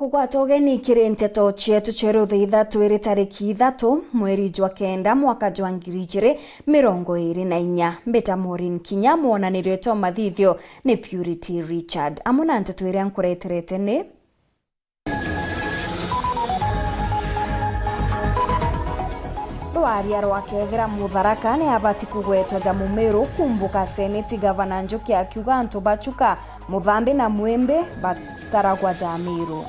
kugwata ugeni kiri nteto cietu ceru thithatu iri tariki ithatu mweri jwa kenda mwaka jwa 2024 mbeta Maureen Kinya mwonanirio to mathithio ni Purity Richard amuna nteto iria nkureterete ni Rwaria rwakethera Mutharaka ni abati kugwetwa Jamu Meru kumbuka seneti gavana Njoki akiuga antu bachuka Muthambi na Mwembe bataragwa Jamiru.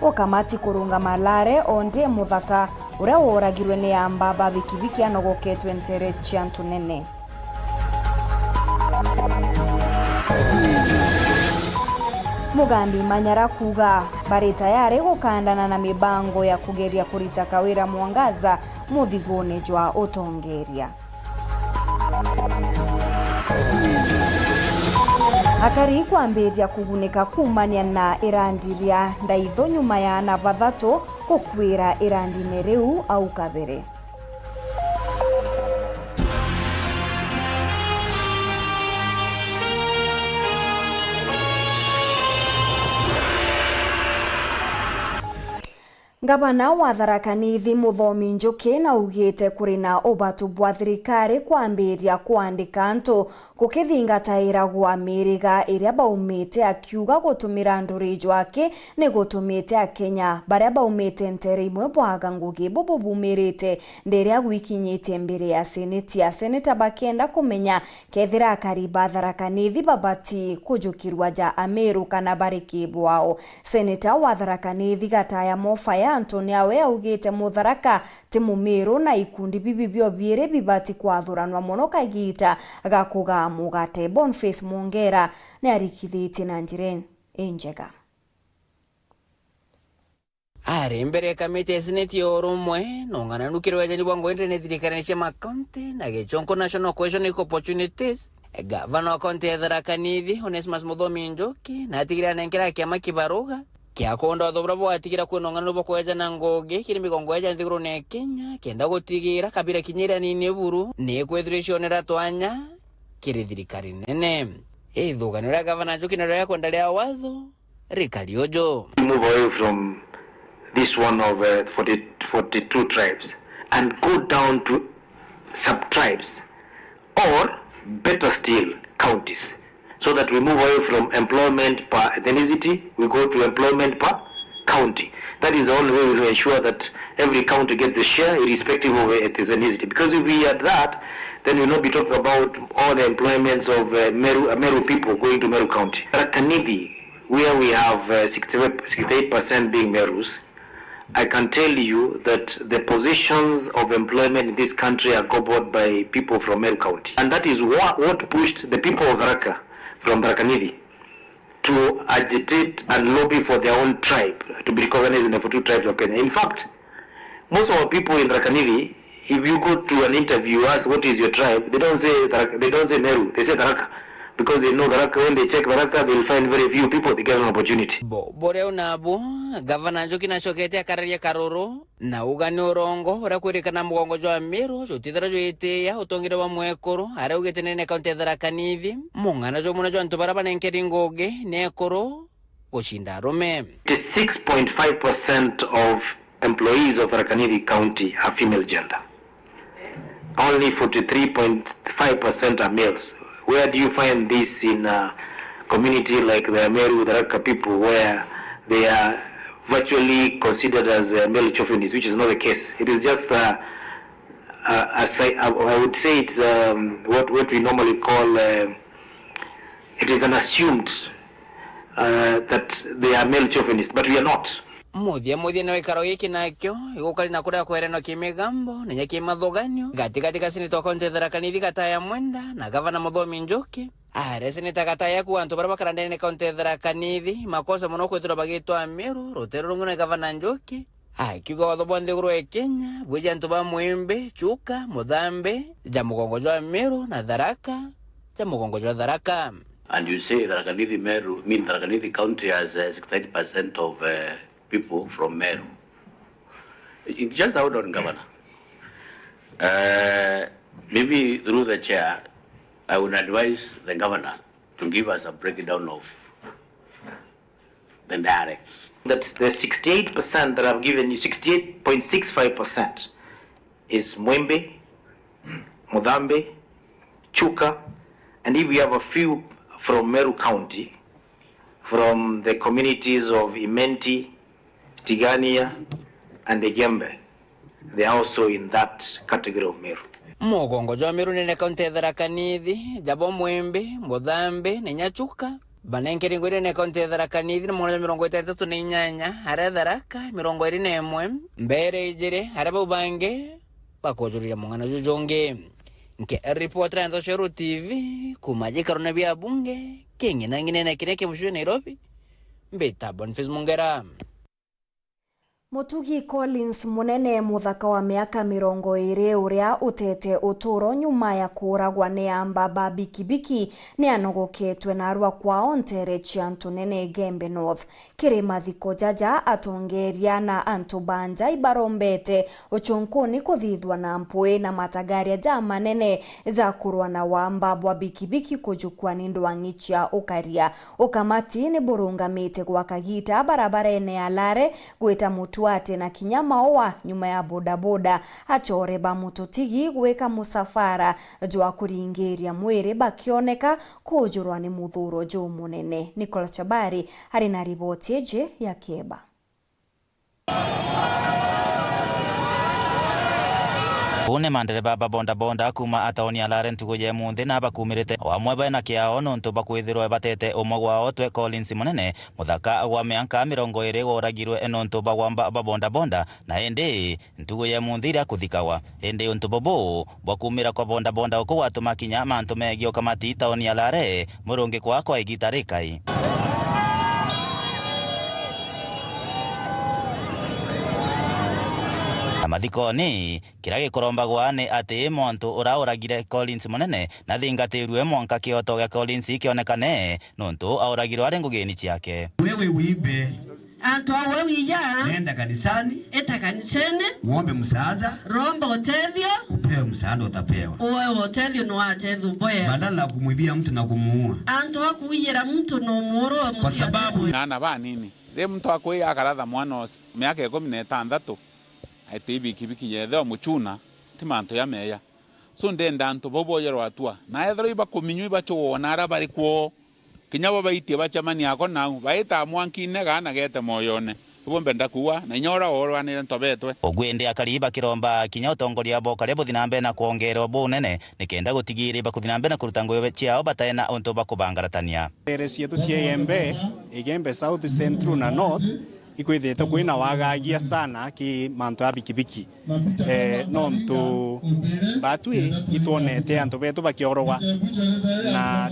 Okamati kurunga malare onde muthaka uria woragirwe ni ambaba bikibiki anogoketwe ntere chiantu nene. Mugambi Manyara kuga bari tayari gukandana na mibango ya kugeria kurita kawira mwangaza muthigone jwa utongeria. Akari kwambiria kugunika kumania na irandiria ndaitho nyuma ya na bathatu kukwira irandine riu au kabere. Gavana wa Tharaka Nithi Muthomi Njoki na ugite kuri na ubatu bwa thirikari kwambiria kuandika antu gukithingataira gwa miriga iria baumite akiuga gutumira nduri jwake ni gutumite akenya baria baumite ntere imwe bwaga ngugi bobo bumirite ndiria gwikinyite mbere ya seneti ya seneta bakenda kumenya kethira kariba Tharaka Nithi babati kujukirwa ja Ameru kana bariki bwao. Seneta wa Tharaka Nithi Gataya Mofaya Antonia we augite Mutharaka ti Mumeru na ikundi bibibio biere bibati kwathuranwa muno kagita gakuga mugate. Boniface Mongera ni arikithiti na njire enjega ari mbere kamite seneti orumwe nongana nukiro wajani bwango internet thirikari cia county na Gechonko National Cohesion Opportunities gavana wa county ya Tharaka Nithi Onesmus Muthomi Njoki na atigira nenkera kiama kibaruga kia konda thobra bwa atigira kwinongana bwo kweja na ngoge kiri migongo ya nthiguru ne Kenya kenda gutigira kabira kinyira nini buru ne kwethirishonera twanya kiri thirikari nene ithuganira gavana Njoki na ria kwendalia watho Rikariojo. Move away from this one of 42 tribes and go down to sub-tribes or better still counties, so that we move away from employment per ethnicity, we go to employment per county. That is the only way we will ensure that every county gets a share irrespective of ethnicity. Because if we had that, then we'll not be talking about all the employments of Meru people going to Meru County. Tharaka Nithi, where we have 68% being Merus, I can tell you that the positions of employment in this country are covered by people from Meru County. And that is what pushed the people of Tharaka from Tharaka Nithi to agitate and lobby for their own tribe to be recognized in the 42 tribes of Kenya. In fact, most of our people in Tharaka Nithi, if you go to an interview, ask what is your tribe, they don't say Meru, they say Tharaka. Because they know Tharaka, when they check Tharaka, they'll find very few people, they get an opportunity. Boreo nabo, gavana Njoki na shokete akaria karoro, na ugani orongo, ora kwirikana mugongo jwa Meru, jotithira jo eteya, utongira wa mwekoro, ara ugete nene kaunti ya Tharaka Nithi, mungana jo muna jo antubara banenkeri ngoge, nekoro, kushinda rome. 6.5% of employees of Tharaka Nithi County are female gender. Only 43.5% are males. Where do you find this in a community like the Meru Tharaka people, where they are virtually considered as male chauvinists, which is not the case. It is just I would say it's what we normally call it is an assumed that they are male chauvinists, but we are not. Muthia na wikaro giki nakyo igukari na kuria kwereno kimigambo na nyaki mathoganio gatika seneta kaunti Tharaka Nithi Gataya Mwenda na gavana Muthomi Njoki are seneta Gataya ku antu bara bakarandene ne kaunti Tharaka Nithi makosa muno kwithira bagitwa Meru rotero runguna gavana Njoki akiuga watho bwa nthiguru ya Kenya bwija antu ba Mwembe Chuka Muthambi Jamugongo jwa Meru na Tharaka Jamugongo jwa Tharaka. And you say Tharaka Nithi Meru, Tharaka Nithi County has 68% of people from Meru. Just hold on, Governor. Maybe through the chair, I would advise the Governor to give us a breakdown of than directs. That's the 68% that I've given you, 68.65% is Mwembe, Mudambe, Chuka, and if we have a few from Meru County, from the communities of Imenti, Tigania, and Egembe, they are also in that category of Meru. Mugongo jwa Meru nene kaunti ya Tharaka Nithi, jabo Mwembe, Mudambe, nenya Chuka. Banenkeri ngwire ne kaunti ya Tharaka Nithi na mwana 38 hara Tharaka 21 mbere ijire hara Bubange bakojurira mungana jujonge nke reporter ya Nzoshero TV kumajika rona bya bunge kingi nangine na kireke mushu Nairobi mbeta Boniface Mungera. Mutugi Collins munene muthaka wa miaka 20 uria utete uturo nyuma ya kuragwa ni amba bikibiki ni anogoketwe na arua kwao Ntere Chiantu nene Gembe North. Kirima thiko jaja atongeria na antubanja ibarombete uchonkoni kuthithwa na mpue na matagaria ja manene za kurwa na wamba bwa bikibiki kujukwa ni ndwangichia ukaria. Ukamati ni burungamite kwa kagita barabara ene alare gweta Tuate na Kinyama owa nyuma ya bodaboda achore ba mutotigi gweka musafara jwa kuringeria mwere bakioneka kujurwa ni muthuro jo munene. Nicola Chabari hari na ripoti eje ya Kieba. Une mandereba bonda bonda kuma ataoni alare ntugo ye munde na bakumirite wamwe bana kiao nonto bakwithirwa batete umogwa otwe Collins munene muthaka wa miaka 20 goragirwe enonto bagwamba bonda bonda na ende ntugo ye mundira kuthikawa ende onto bobo bakumira kwa bonda bonda uko watuma kinya manto megio kamati taoni alare muronge kwa igitarikai Mathiko ni kirage korombagwa ni ati mwantu urauragire Collins munene na thingatirwe mwanka kioto gya Collins kionekane nontu auragirwa ari ngugeni ciake. Wewe wibe antu awe wiya nenda kanisani eta kanisene muombe msaada romba otethio upewe msaada utapewa uwe otethio no atethu boya badala ya kumwibia mtu na kumuua antu akuyira mtu no muro kwa sababu nana ba nini le mtu akuya akaratha mwana miaka 16 aite bikibiki yethe muchuna timanto ya meya so ndenda antu bobo yero atua na ethero iba kuminyu iba chona ara bari kwo kinyabo baitie bachamani yako na baita mwankine gana gete moyone ubombe ndakuwa na nyora orwanire ntobetwe ogwende akariba kiromba kinya utongoria boka lebo thinambe na kuongerwa bunene nikenda gutigiri bakuthinambe na kuruta ngoyo chiao bataena onto bakubangaratania eresia tu ciembe igembe South Central na North ikwithite kwina wagagia sana ki manto ya bikibiki nonto batwi itonete anto betu bakiorwa na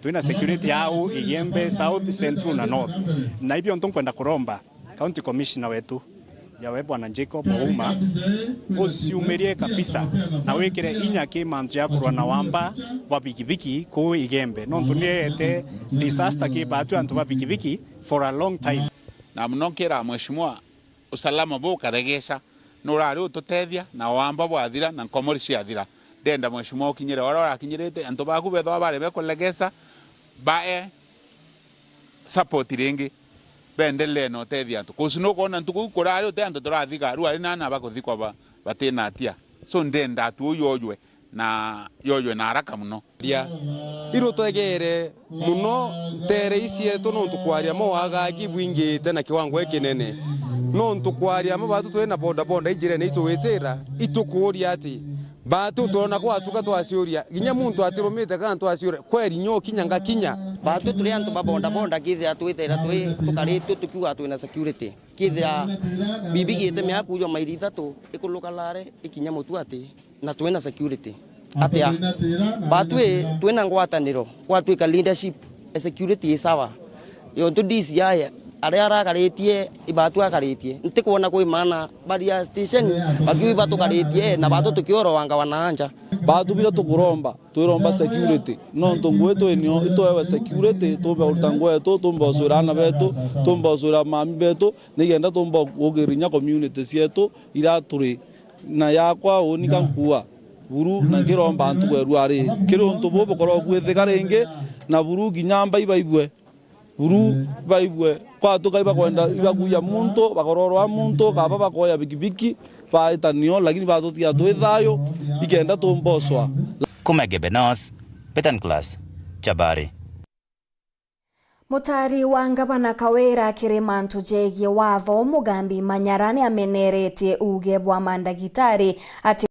twina security yao igembe South Central na North na ibyo ntonkwenda kuromba county commissioner wetu yawe bwana Jacob Ouma usiumerie kabisa na wekere inya ki manto ya kurwa na wamba wa bikibiki ko igembe nonto niete disaster ki batu anto wa bikibiki for a long time na mnokera mheshimiwa usalama bo karegesha nurari ututethia na wamba bwathira na nkomori ciathira ndenda mheshimiwa ukinyire wara akinyirite anto baku betho bare bekolegesa bae support ringi bendele no tethia anto kusino kona ntuku kurari ute anto turathika ru ari nana bakuthikwa batena atia so ndenda tu yoywe na haraka muno ria irutwegere muno tere isieto no tukwaria mo agagi bwingite na kiwango ekinene no tukwaria mo batu twena bonda bonda ijire ne itwetera itukuria ati batu tona kwa tuka twasiuria ginya muntu atirumite kan twasiuria kweri nyo kinyanga kinya batu tuli antu babonda bonda kithi atwitera twi tukari tukiwa twina security kithi bibigite me akujo mairi 3 ikuluka lare ikinya mutu ati na twina security atia batwe twina ngwataniro kwa twika leadership security isawa yo to this yaya aria aragaritie ibatu agaritie ntikuona koi mana baria station bagiwi batu garitie na batu tukioro wanga wananja batu bila tukuromba turomba security no ntongweto enyo itoewe security tumbe utangweto tumbe osurana betu tumbe osura mami betu nigenda tumbe ogerinya community sietu ira turi na yakwa unika nkua buru na kiromba ntu gweru ari kiro ntu bobo koro gwithika ringi na buru ginyamba ibaibwe uru baibwe kwa tukaiba kwenda ibakuya muntu bakororwa muntu kaba bakoya bikibiki baetanio lakini batutia twithayo ikenda tumboswa Kumegebe North Petan Class Chabari. Mutari wa ngavana Kawira Kirimantu jegie watho Mugambi Manyarani ameneretie uge bwa mandagitari ati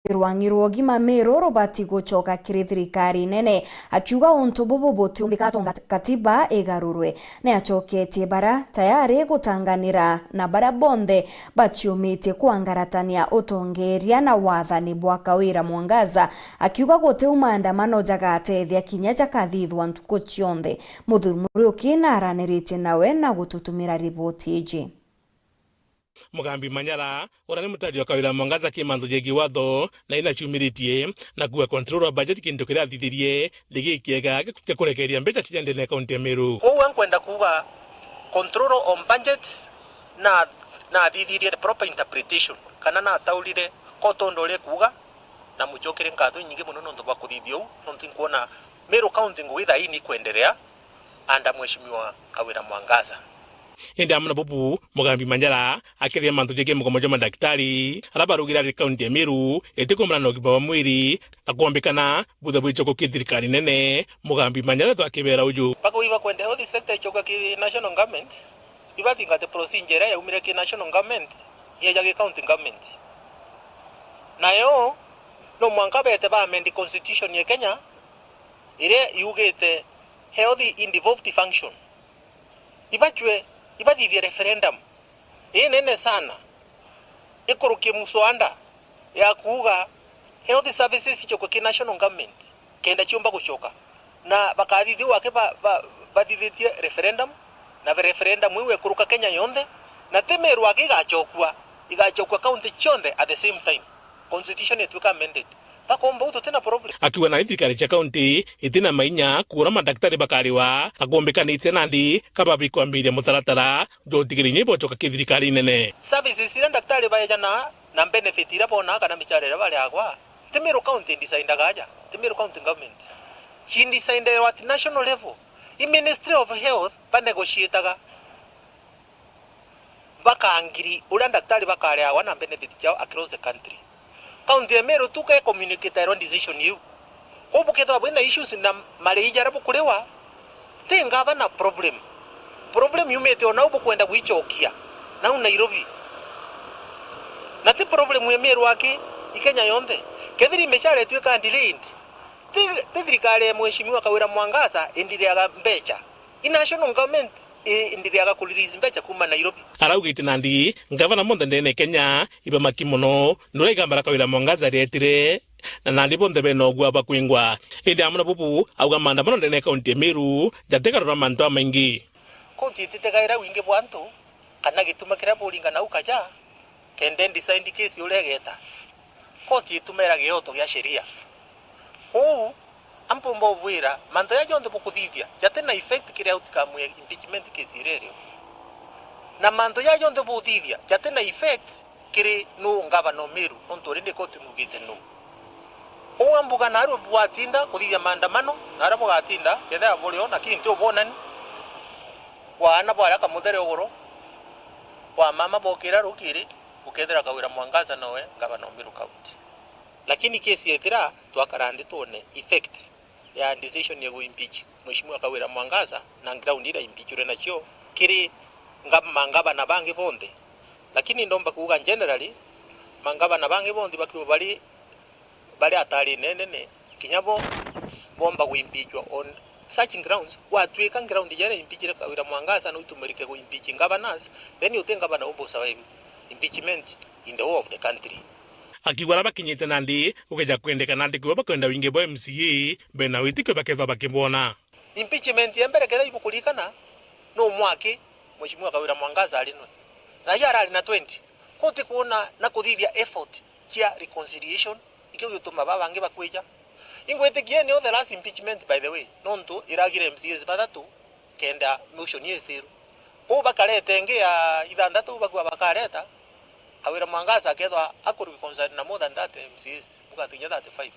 rwangirwo gima mero robati gochoka kiri thirikari nene akiuga untu bubu butumbikatonga katiba egarurwe ne achoketie bara tayari gutanganira na bara bonde bachiumite kuangaratania utongeria na wathani bwa Kawira Mwangaza akiuga gote maandamano jagatethia kinya jakathithwa ntuko chionde muthuri ukina aranirite nawe na gututumira ripoti iji. Mugambi Manyara urani mutari wa Kawira Mwangaza kimanzo jegi watho na ina chumiritie na kuwa control wa budget kindu kira thithirie ligi kiega gikutia kurekeria mbeca chijande na kaunti ya Meru ko kwenda kuga control on budget na thithirie proper interpretation kana na taulire ko tondole kuga na muchokere nkatho nyingi muno ndo bakuthithio nontu kuona Meru county ngwitha ini kuendelea anda mheshimiwa Kawira Mwangaza. Enda amuna bubu Mugambi Manyara akiria mantu jege mugomojo madaktari arabarugira ri kaunti ya Meru etiko mrano kibawa mwiri na kuombekana budha bwichoko kithirikari nene Mugambi Manyara twakibera uju bako iba kwende health sector choka ki national government iba thinga the procedure ya umire ki national government ye jage county government nayo no mwanka bete ba amend constitution ya Kenya ile yugete health involved function ibachwe ibadithia referendum nene sana ikurukie muswanda ya kuuga health services choko ki national government kenda chiomba guchoka na bakadithiwa ke badithietie referendum na referendum iwe kuruka Kenya yonde na temerwa igachokwa county chonde at the same time constitution etwika amended bakomba uto tena problem akiwa na thirikari cha county itina mainya kura madaktari bakariwa akombekanite nandi kababi kwambiria mutaratara ndotigiri bochoka kithirikari nene services ira daktari bayana na benefit ira bona kana micharera bali agwa Meru county design gaja Meru county government he design at national level the ministry of health ba negotiate ga bakangiri ura daktari bakariwa na benefit chao across the country. County ya Meru tuka communicate around decision you. Ko buketo abena issues na marija rabu kulewa. Tenga bana problem. Problem yumete ona ubu kwenda kuichokia. Na Nairobi. Na ti problem ya Meru wake ikenya yonde. Kethiri meshare tuka delayed. Thirikari ya mheshimiwa Kawira Mwangaza endireaga mbecha. National government indiriaga kuliriza mbecha kuma Nairobi. Araugite nandi ngavana monde ndene Kenya iba makimono nurega mbara Kawira Mwangaza retire na nandi bonde beno gwa bakwingwa indi amuna bubu auga maandamano ndene kaunti ya Meru jateka rora manto maingi ko tititekaira winge bwantu kana gituma kira bolinga na ukaja kende design case ulegeta ko titumera gyoto ya sheria ampo mbovwira manto ya jonde bukuthithia jatena effect kire outcome ya impeachment case irere na manto ya jonde bukuthithia jatena effect kire no ngavana Meru onto rinde ko timugite no ambuga naru bwatinda kuthithia maandamano nara bwatinda kenda abulio na kintu obonani wana bwara kamudere ogoro wa mama bokira rukiri ukethera Kawira Mwangaza nowe ngavana Meru county lakini kesi yetira twakarande tone effect ya decision ya impeach mheshimiwa Kawira Mwangaza na ground ila impeachwe na chio kiri mangaba na bangi bonde lakini ndomba kuuga generally mangaba na bangi bonde bakiwa bali atali nene kinyabo bomba kuimpeachwa on such grounds watweka ground yale impeachire Kawira Mwangaza no itumerike ku impeach governors then you think about umbo survive impeachment in the whole of the country. Akiwara bakinyite nandi ukeja kwendeka nandi kuba kwenda winge bo MCA bena witike bakeva bakibona impeachment yembere kera ibukulikana no mwaki mheshimiwa Kawira Mwangaza alino na yara ali na 20 kote kuona na kuthithia effort chia reconciliation ikyo yutuma babange bakweja ingwete kiene o the last impeachment by the way nonto iragire MCAs badatu kenda motion yefiru ko bakarete nge ya idandatu bakwa bakareta Kawira Mwangaza akethwa akuru concern na more than that MCAs mukatinya 35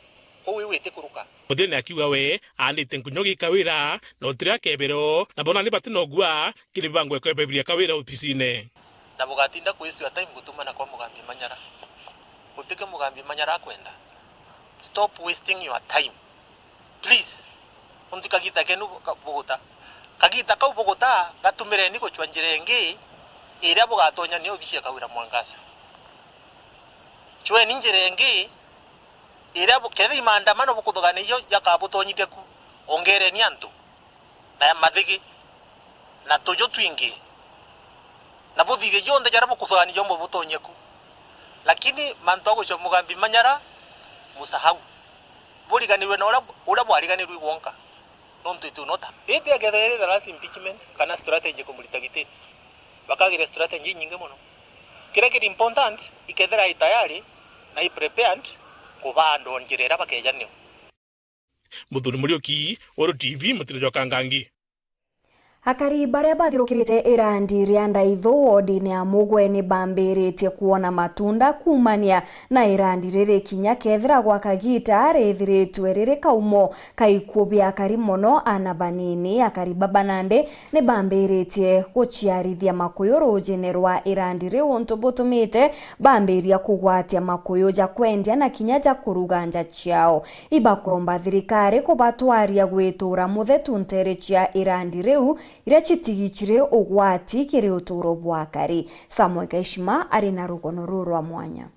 kou iwite kuruka muthini akiuga we andite nkunyogi kawira no tira kebero na bona ni batino gwa kilibango ekwebebiria kawira ofisine na bugatinda kuisio time gutumana kwa Mugambi Manyara utike Mugambi Manyara kwenda. Stop wasting your time please. Unti kagita kenu Bogota kagita kau Bogota gatumire ni gochwa njirenge ira bugatonya ni obishia kawira Mwangasa chwe ninjirenge ira bukedi maandamano bukudogane yo yakabutonyite ku ongere ni antu na mathigi na tojo twingi na buthige yonde jarabu kuthani yombo butonyeku lakini mantogo cyo Mugambi Manyara musahau buriganirwe na ura bwariganirwe wonka nonto itu nota ite agethere the last impeachment kana strategy kumulitagite bakagire strategy nyinge mono kira kiri important ikethera itayari na i-prepared kubando ongerera bakejanio Muthuri Muriuki Oro TV Mutiro Kangangi Akari baria bathirukirite irandi ria ndaithu wodini ya Mugwe ni bambiritie kuona matunda kumania na irandi riri kinya kethira gwa kagita rithiritwe riri kaumo kaikubi akari mono ana banini akari babanande ni bambiritie guciarithia makuyu rujini rwa irandi ri untu butumite bambiria kugwatia makuyu ja kwendia na kinya ja kuruga nja ciao ibakuromba thirikari kubatwaria gwitura muthetu ntere cia irandi riu ira chitigichire ugwati kiri uturo bwakari. Samuel Gaishima ari na rugono rurwa mwanya.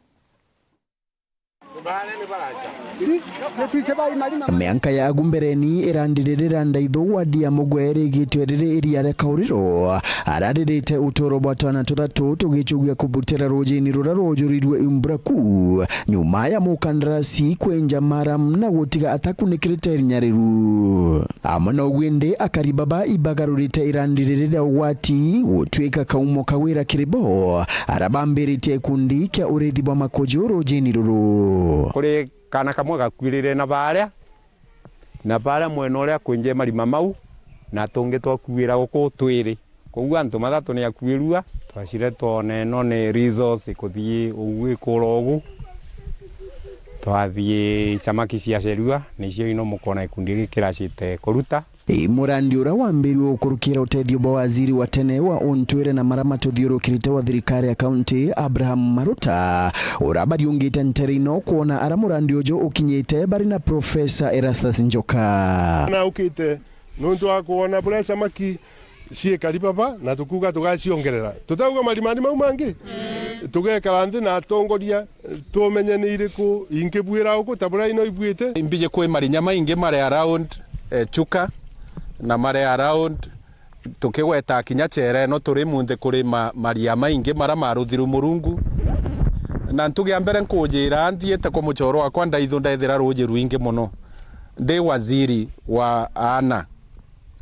Mianka ya agumbereni irandirira ndaithu wadi ya Mugwe rigitwe riri iria re kauriro araririte utoro bwatana tuthatu tugichugia kubutera rujini rura rojurirwe Imbraku nyuma ya mukandarasi kwenja maram na gutiga atakunikirite nyariru amana ugwinde akaribaba ibagarurite irandirira ugwati gutwika kaumo kawira kiribo arabambirite kundi kya urithi bwa makojo rujini ruru kuri kana kamwe gakwirire na baria mwena uria kwinje marima mau na tungi twakuira guku twiri koguo antu mathatu ni akwirua twacire twone no ni resource kuthii ugu ikorogu twathie chamaki cia cerua nicio ino mukona ikundi gikiracite kuruta murandi ura wambirwe ukurukira utethio bwa waziri wa tene wa Ontwere na marama tuthiurukirite wa thirikari ya county Abraham Maruta urabariungite nterino kuona ara murandi ujo ukinyite bari na Professor Erastus Njoka na ukite nuntu wa kuona bure chamaki cie karibaba na tukuga tugaciongerera tutauga marimani mau mangi tugekara nthi na atongoria tumenye ni iriku ingibwira uko tabura ino ibwite imbije kwe marinya maingi mare around Chuka na mare around tukigweta kinya chere no turi munde kuri maria maingi mara maruthiru murungu na ntugia mbere nkujira nthiete ko muchoro wakwa ndaithu ndaithira ruji ruingi muno ndi waziri wa ana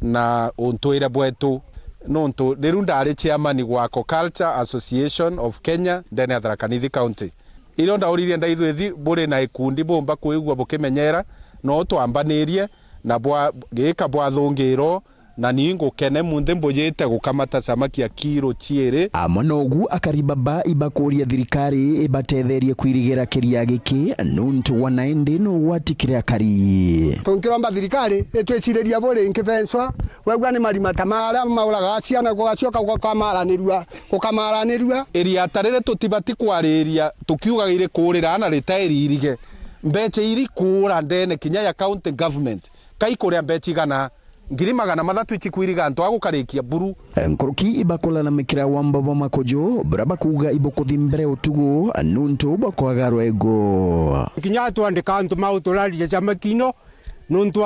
na Ontwere bwetu nonto riru ndari chairman wa Culture Association of Kenya ndene ya Tharaka Nithi County ilo ndauririe ndaithu ethi buri na ikundi bomba kuigwa bukimenyera no twambanirie na bwa gika bwa thungiro na ningo kene munde mbojete gukamata samaki ya kiro chiere amonogu akaribaba ibakuria thirikari ibatetherie kwirigira kiria giki nuntu wanaende no watikire akari tonkiromba thirikari etwecireria bore nkifenswa wegwa ni marima tamara maulaga ciana gugacioka gukamaranirua iria tarire tutibati kwariria tukiugagire kurira na retairi irige mbeche iri kura ndene kinya ya county government kai kuria mbeche igana ngiri magana mathatu ichikwiriga antu agukarikia buru nkuruki ibakola na mikira wamba wa makojo braba kuga ibokuthi mbere utugo nuntu bakwaga rwego kinya twandika antu mauturari chamakino nuntu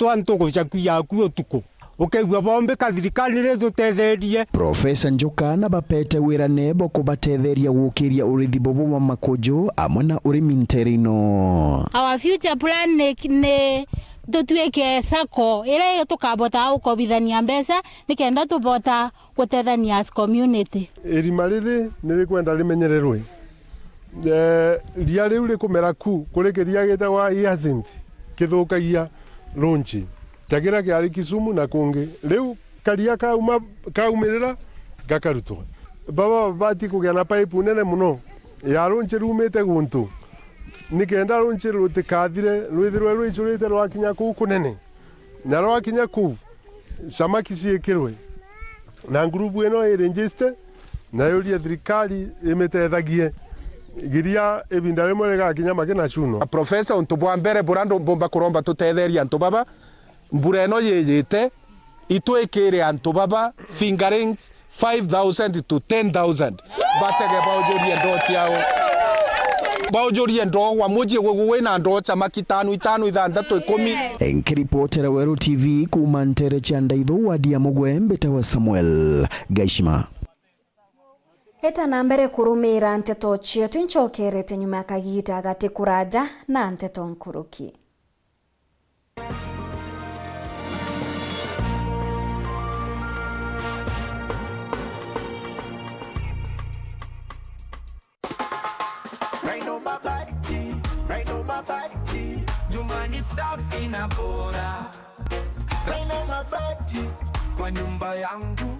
antu gucakuya ku utuko ukegwa bombe ka thirikari ri tutetherie Professor Njoka na bapete wira nebo kubatetheria gukiria urithi bobo wa makojo amona urimi nterino our future plan ne tutueke sako ire tukabota ukobithania mbeca nikenda tubota gutethania as community irima riri niri kwenda rimenyererwe ria riu rikumera ku kurikiria gitagwa hyacinth kithukagia runchi tagira kiari Kisumu na kungi riu karia kaumirira gakarutwa baba bati kugia na pipe nene muno ya runchi rumite guntu nikenda runchi rutikathire rwithirwe rwicurite rwakinya kuu kunene na rwakinya kuu samaki ciikirwe na ngurubu ino iregister na yuria thirikari imetethagie giria ebinda rimwe rigakinya makina cuno. Profesa untu bwa mbere burando bomba kuromba tutetheria antu baba mbura ino yeyite itwikire antu baba fingerings 5,000 to 10,000 batege baujurie ndo ciao baujurie ndo wamujie wena ndo samaki 5 5 6 10. Nkiripotera Weru TV kuma Ntere cha Ndaithu wadi ya Mugwe Mbetawa Samuel Gaishima. Heta na mbere kurumira nteto chietu nchokerete nyuma ya kagita agati kuraja na nteto nkuruki. Nyumbani safi na bora, Raina mabati kwa nyumba yangu,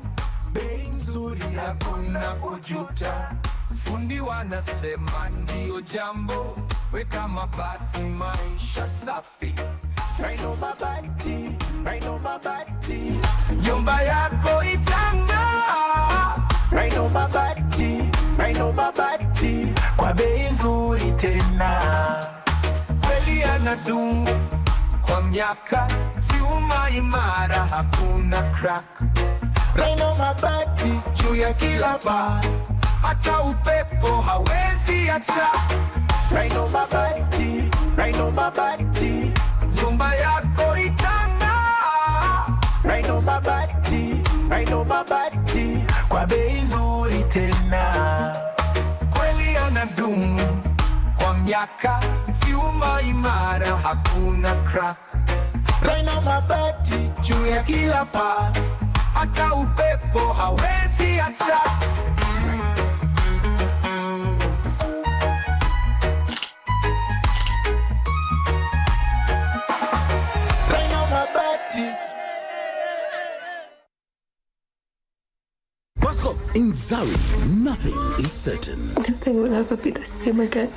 bei nzuri hakuna kujuta, fundi wanasema ndio jambo, weka mabati maisha safi. Raina mabati, nyumba yako itang'aa. Raina mabati, kwa bei nzuri tena. Kweli anadumu kwa miaka, vyuma imara hakuna crack. Raina mabati juu ya kila paa, hata upepo hawezi acha. Raina mabati, nyumba yako itang'aa. Raina mabati, kwa bei nzuri tena. Kweli anadumu kwa miaka, vyuma imara hakuna crack. Raina mabati juu ya kila paa, hata upepo hawezi acha. Raina mabati. In Zari, nothing is certain. Nothing will ever be the same again.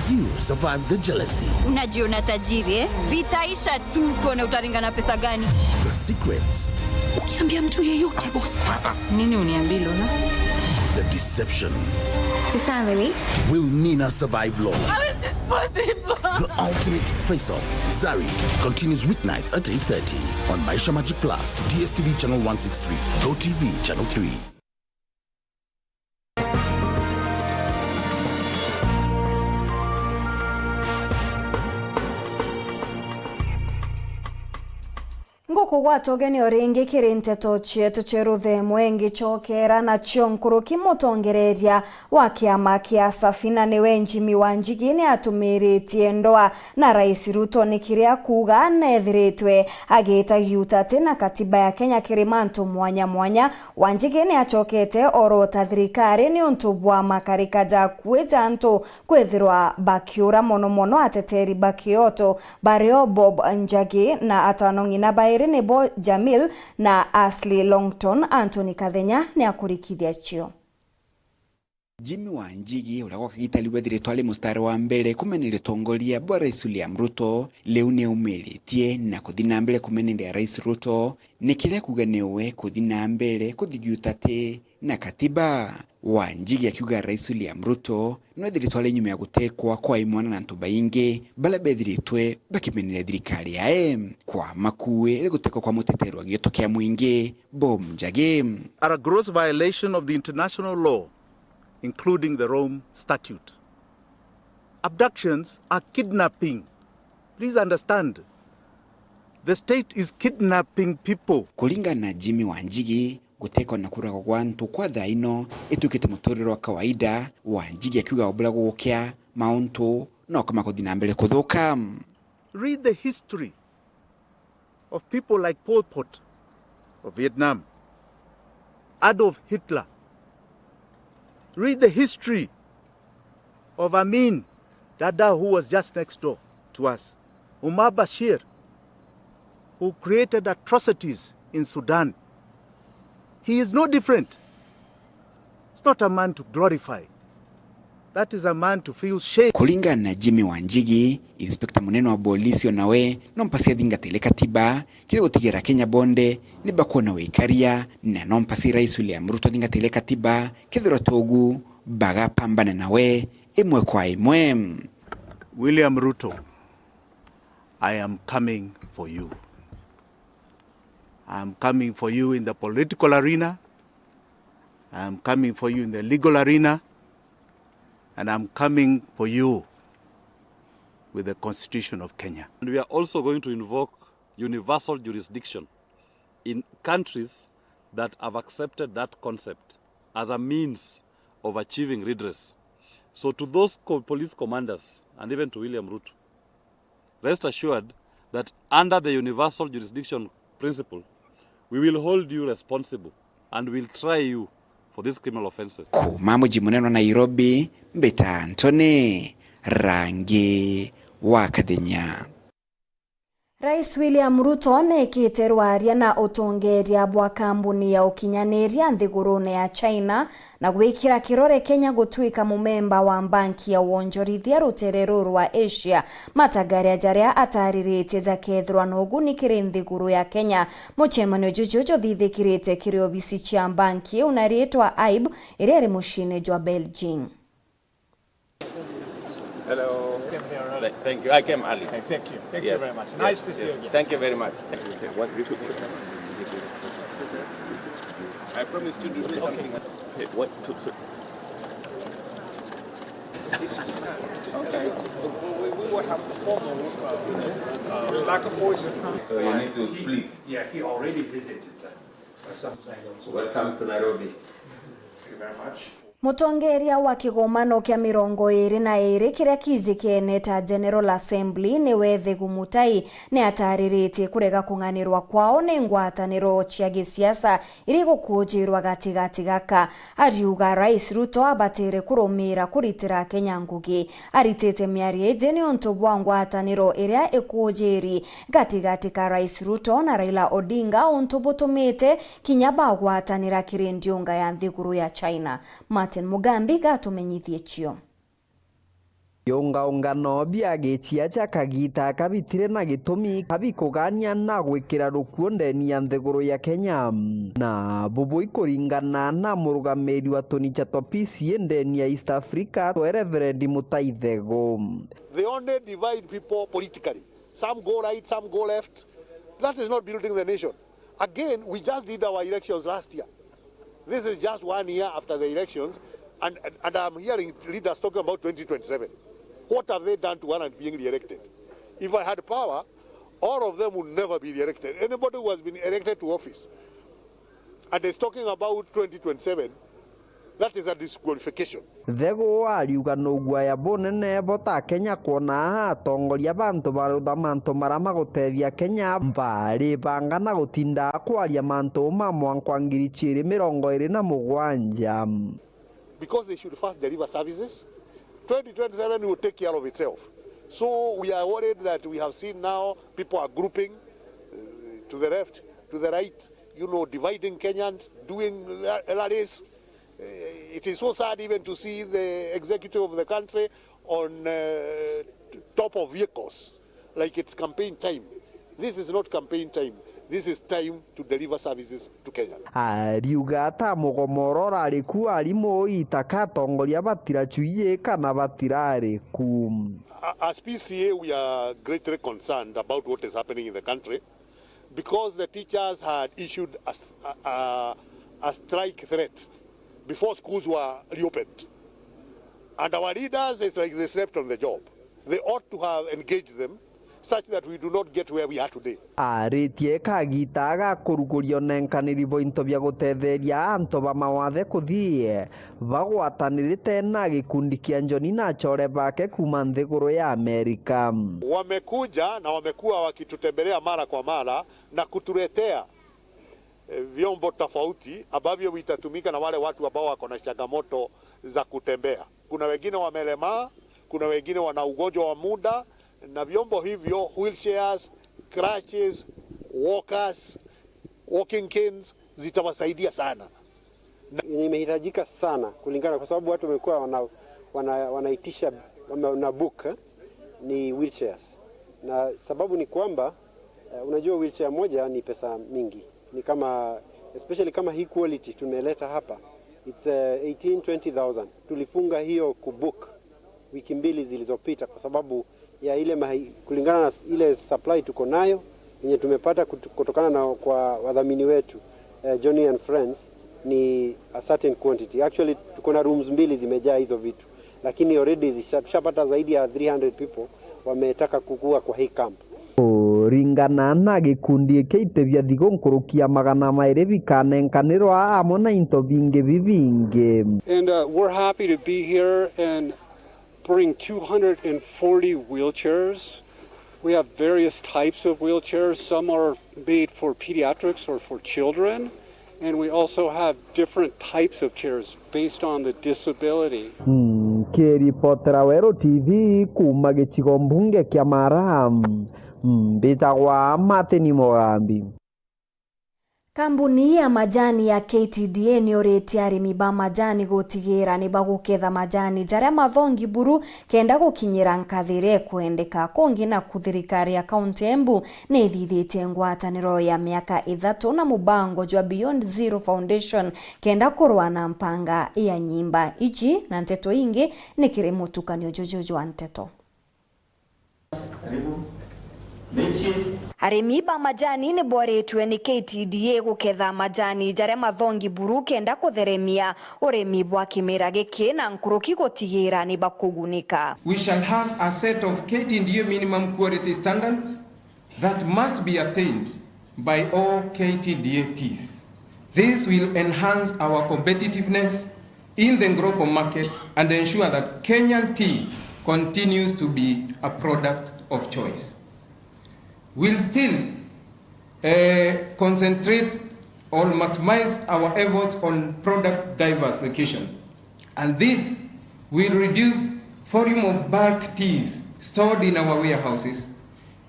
Will you survive the jealousy? Unajiona tajiri, eh? Zitaisha tu, tuone utaringa pesa gani. The secrets. Ukiambia mtu yeyote boss. Nini uniambia Lona? The deception. The family. Will Nina survive long? How is this possible? The ultimate face-off. Zari continues weeknights at 8:30 on Maisha Magic Plus, DSTV channel 163, GoTV channel 3. Ngoko gwatogeni oringi kirinteto chietu cheruthe mwengi chokera na chionkuruki mutongereria wa kiama kia Safina niwe Njimi Wanjigi ni atumiritie ndoa na Rais Ruto ni kiria kuga nethiritwe agita hiutate na katiba ya Kenya kirimanto mwanya mwanya. Wanjigi ni achokete orota thirikari ni untu bwa makarika ja kwita ntu kwithirwa bakiura mono ateteri bakioto Bario Bob Njagi na atanongina bairi Nebo Jamil na Asli Longton. Anthony Kathenya ni akurikithia chio. Njimi Wanjigi uria gwakagitaliwe thiritwari mustari wa mbere kumenera tongoria bwa Rais William Ruto leu ni umiritie na kuthina mbere kumenera Rais Ruto ni kiria kuga niwe kuthina mbere kuthigiutate na katiba. Wanjigi akiuga Rais William Ruto no thiritwari nyuma ya gutekwa kwa imwana na ntu baingi bala bethiritwe bakimenera thirikari yae kwa makuwe ile gutekwa kwa mutetero wa gioto kia mwingi Bob Njagi. Are a gross violation of the international law, including the Rome Statute. Abductions are kidnapping. Please understand. The state is kidnapping people. Kulingana na Njimi Wanjigi, gutekwa na kuraga kwa ntu kwa thaino itukite muturiro wa kawaida. Wanjigi akiuga obula gukia mauntu no kama kuthina mbere kuthuka. Read the history of people like Pol Pot of Vietnam, Adolf Hitler. Read the history of Amin Dada, who was just next door to us. Umar Bashir, who created atrocities in Sudan. He is no different. It's not a man to glorify. That is a man to feel shame. Kulingana na Jimmy Wanjigi, inspekta munene wa polisi onawe nompasia thingatile katiba kile gutigira Kenya bonde ni bakuona wikaria na nompasi Rais William Ruto thingatile katiba kithiro togu baga pambana nawe imwe kwa imwe. William Ruto, I am coming for you. I am coming for you in the political arena. I am coming for you in the legal arena. And I'm coming for you with the Constitution of Kenya. And we are also going to invoke universal jurisdiction in countries that have accepted that concept as a means of achieving redress. So to those police commanders and even to William Ruto, rest assured that under the universal jurisdiction principle, we will hold you responsible and will try you for these criminal offenses. Kuma mji munene wa Nairobi, Mbeta Antony, Rangi wa Kathenya. Rais William Ruto nekite rwaria na utongeria bwa kambuni ya ukinyaniria nthigurune ya China na gwikira kirore Kenya gutwika mumemba wa banki ya wonjorithia ruterero rwa Asia matagaria jaria ataririte za kethirwa na uguni kiri nthiguru ya Kenya. Muchemanio jujujo thithikirite kiri obisi cia banki unaritwa AIB iri mushine jwa Beijing. Hello. Thank you. I came early. Thank you. Thank you very much. Nice to see you again. Thank you very much. I promise to do this. Okay. Okay. 1, 2, 3. Okay. We will have formal lack of voice. So you need to split. Yeah, he already visited. Welcome to Nairobi. Thank you very much. Mutongeria wa kigomano kia 22 kiria kizikene ta General Assembly ni Wethe Gumutai ni ataririte kurega kunganirwa kwao ni ngwataniro cia gisiasa iri gukujirwa gatigati gaka. Ariuga Rais Ruto abatire kurumira kuritira Kenya ngugi. Aritete miari ejeni onto bwa ngwataniro iria ekujiri gatigati ka Rais Ruto na Raila Odinga onto botomete kinyaba gwatanira kirendiunga ya nthiguru ya China. Martin Mugambi gatumenyithie cio. Ungano biagetia cha kagita kabitire na gitumi kabikugania na gwikira rukuo ndeni ya nthiguru ya Kenya na bubu ikuringana na murugamiri wa Tonicha Topisi ndeni ya East Africa Reverend Mutaithego. They only divide people politically. Some go right, some go left. That is not building the nation. Again, we just did our elections last year. This is just 1 year after the elections, and I'm hearing leaders talking about 2027. What have they done to warrant being re-elected? If I had power, all of them would never be re-elected. Anybody who has been elected to office and is talking about 2027, that is a disqualification. Thego aliuga nugwa ya bonene bota Kenya kuona atongoria bantu barutha mantu marama gutethia Kenya mbari banga na gutinda kwaria mantu mamwe kwangiri 2027. Because they should first deliver services. 2027 will take care of itself. So we are worried that we have seen now people are grouping to the left, to the right, you know, dividing Kenyans, doing rallies. It is so sad even to see the executive of the country on top of vehicles, like it's campaign time. This is not campaign time. This is time to deliver services to Kenya. Ariuga ta mugomoro rari ku arimo itaka tongoria batira chuiye kana batirare ku. As PCA, we are greatly concerned about what is happening in the country because the teachers had issued a strike threat before schools were reopened. And our leaders, it's like they slept on the job. They ought to have engaged them such that we do not get where we are today. Aritie kagita ga kurugurio nenkaniri bointo bya gutetheria anto ba mawathe kuthie bagwatanirite na gikundi kia Njoni na chore bake kuma nthiguru ya Amerika. Wamekuja na wamekuwa wakitutembelea mara kwa mara na kutuletea vyombo tofauti ambavyo vitatumika na wale watu ambao wako na changamoto za kutembea. Kuna wengine wamelemaa, kuna wengine wana ugonjwa wa muda, na vyombo hivyo wheelchairs, crutches, walkers, walking canes zitawasaidia sana. Nimehitajika sana kulingana kwa sababu watu wamekuwa wanaitisha na book ni wheelchairs, na sababu ni kwamba unajua wheelchair moja ni pesa mingi, ni kama especially kama hii quality tumeleta hapa, it's 18-20,000. Tulifunga hiyo kubook wiki mbili zilizopita kwa sababu ya ile kulingana na ile supply tuko nayo yenye tumepata kutokana na kwa wadhamini wetu Johnny and Friends, ni a certain quantity. Actually tuko na rooms mbili zimejaa hizo vitu, lakini already zishapata zaidi ya 300 people wametaka kukua kwa hii camp. Ringana na gikundi keitebia thigonkurukia magana mairi bikanenkanirwa amo na into bingi bivingi. And we're happy to be here and bring 240 wheelchairs. We have various types of wheelchairs. Some are made for pediatrics or for children. And we also have different types of chairs based on the disability. Kiripotera Wero TV kuma gĩcigo mbunge kĩa Maram. Mbitagwa Martin Mogambi. Kambuni ya majani ya KTDA ni orĩtie arĩmi ba majani gũtigĩra nĩ bagũketha majani jaria mathongi buru kenda gũkinyĩra nkathĩre kwendeka kongi na kuthirikari ya kaunti Embu nĩ ithithĩtie ngwatanĩro ya mĩaka 3 na mũbango jwa Beyond Zero Foundation kenda kũrũa na mpanga ya nyimba ichi na nteto ingi nĩ kĩrĩ mũtukanio jojojo wa nteto. Arĩmi ba majani nĩ boretwe ni KTDA gũketha majani jaria mathongi buru kenda kũtheremia ũrĩmi bwa kĩmera gĩkĩ na nkũrũki gũtigĩra nĩ bakũgunĩka. We shall have a set of KTDA minimum quality standards that must be attained by all KTDATs. This will enhance our competitiveness in the global market and ensure that Kenyan tea continues to be a product of choice. We'll still concentrate or maximize our efforts on product diversification, and this will reduce volume of bulk teas stored in our warehouses.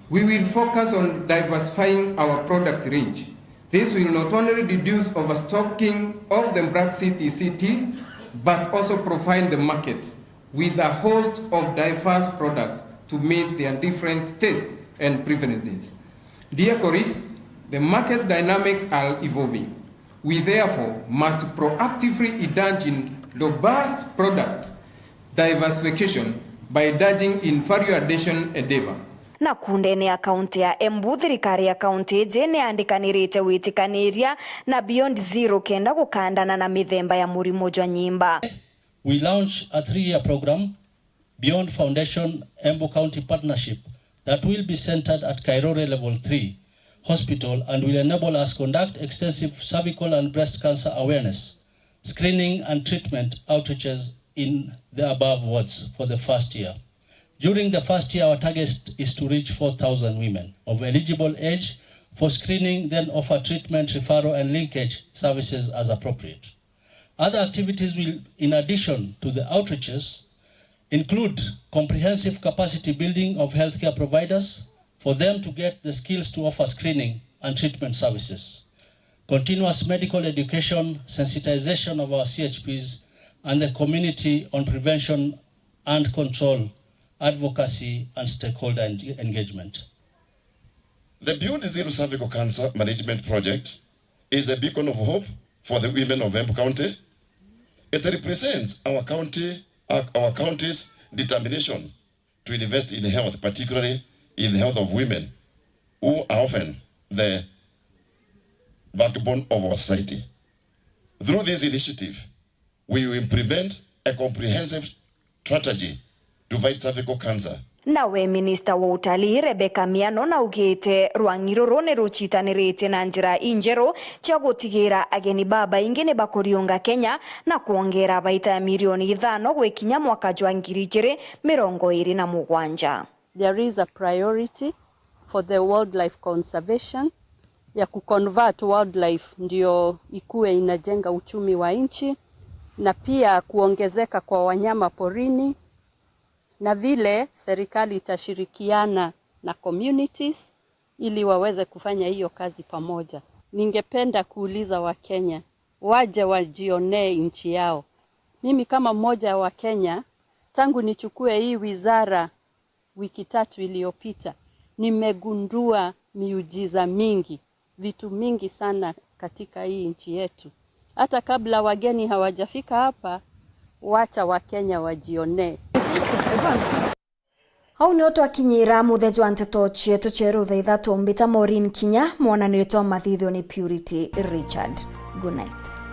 We will focus on diversifying our product range. This will not only reduce overstocking of the Black Sea TC tea, but also provide the market with a host of diverse products to meet their different tastes and preferences. Dear colleagues, the market dynamics are evolving. We therefore must proactively indulge in robust product diversification by indulging in value addition endeavor. Na kundene ya kaunti ya Embu thirikari ya kaunti jene andikanirite witikaniria na Beyond Zero kenda gũkandana na mithemba ya mũrimũ jwa nyimba. We launched a 3-year program, Beyond Foundation Embu County Partnership, that will be centered at Kairore Level 3 Hospital and will enable us conduct extensive cervical and breast cancer awareness, screening and treatment outreaches in the above wards for the first year. During the first year, our target is to reach 4,000 women of eligible age for screening, then offer treatment, referral and linkage services as appropriate. Other activities will, in addition to the outreaches, include comprehensive capacity building of healthcare providers for them to get the skills to offer screening and treatment services, continuous medical education, sensitization of our CHPs and the community on prevention and control, advocacy and stakeholder engagement. The Beyond Zero Cervical Cancer Management Project is a beacon of hope for the women of Embu County. It represents our county's determination to invest in health, particularly in the health of women, who are often the backbone of our society. Through this initiative, we will implement a comprehensive strategy to fight cervical cancer. Nawe Minister wa Utalii Rebecca Miano na ugite rwang'iro rone ruchitanirite na njira injero cha gutigira ageni baba ingine bakuriunga Kenya na kuongera baita milioni 5 gwekinya mwaka jwa 2027. There is a priority for the wildlife conservation ya kuconvert wildlife ndio ikuwe inajenga uchumi wa nchi na pia kuongezeka kwa wanyama porini, na vile serikali itashirikiana na communities ili waweze kufanya hiyo kazi pamoja. Ningependa kuuliza Wakenya waje wajionee nchi yao. Mimi kama mmoja wa Kenya tangu nichukue hii wizara wiki 3 iliyopita, nimegundua miujiza mingi, vitu mingi sana katika hii nchi yetu. Hata kabla wageni hawajafika hapa, wacha Wakenya wajionee. Hau nio twakinyira muthejo anteto chietu cheru thaitha tumbita Maureen Kinya mwana nitwa mathithio ni Purity Richard. Good night.